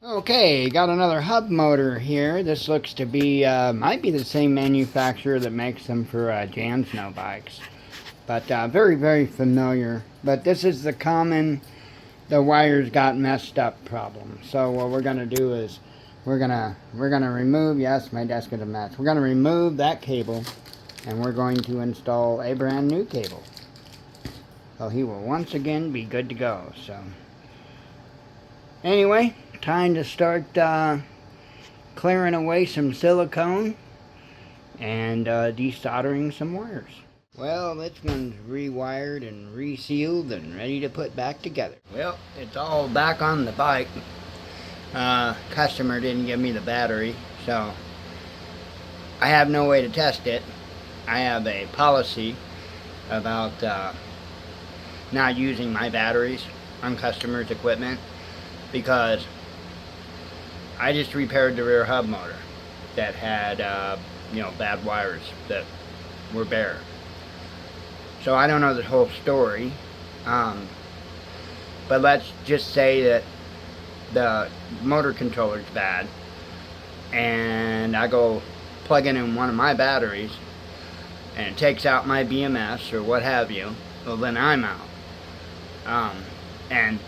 Okay, got another hub motor here. This looks to be, might be the same manufacturer that makes them for Jan Snow bikes. But very, very familiar. But this is the common, the wires got messed up problem. So what we're going to do is, we're gonna remove, yes, my desk is a mess. We're going to remove that cable, and we're going to install a brand new cable. So he will once again be good to go. So anyway, time to start clearing away some silicone and desoldering some wires. Well, this one's rewired and resealed and ready to put back together. Well, it's all back on the bike. Customer didn't give me the battery, so I have no way to test it. I have a policy about not using my batteries on customers' equipment, because I just repaired the rear hub motor that had bad wires that were bare. So I don't know the whole story, but let's just say that the motor controller's bad, and I go plug in one of my batteries and it takes out my BMS or what have you. Well, then I'm out. And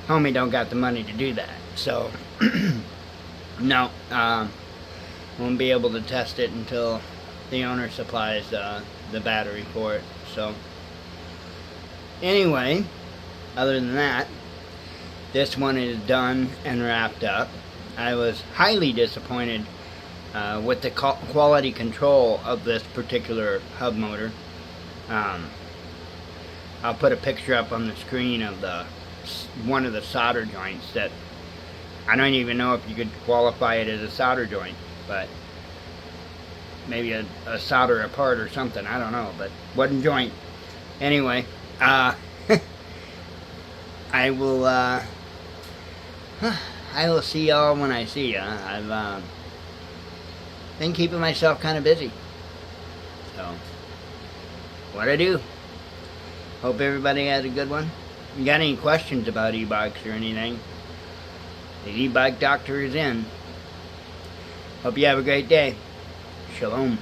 homie don't got the money to do that, so no, won't be able to test it until the owner supplies the battery for it. So anyway, other than that, this one is done and wrapped up. I was highly disappointed with the quality control of this particular hub motor. I'll put a picture up on the screen of one of the solder joints that I don't even know if you could qualify it as a solder joint, but maybe a solder apart or something, I don't know, but wasn't joint. Anyway, I will see y'all when I see ya. I've been keeping myself kind of busy, so what I do. Hope everybody has a good one. If you got any questions about e-bikes or anything, the e-bike doctor is in. Hope you have a great day. Shalom.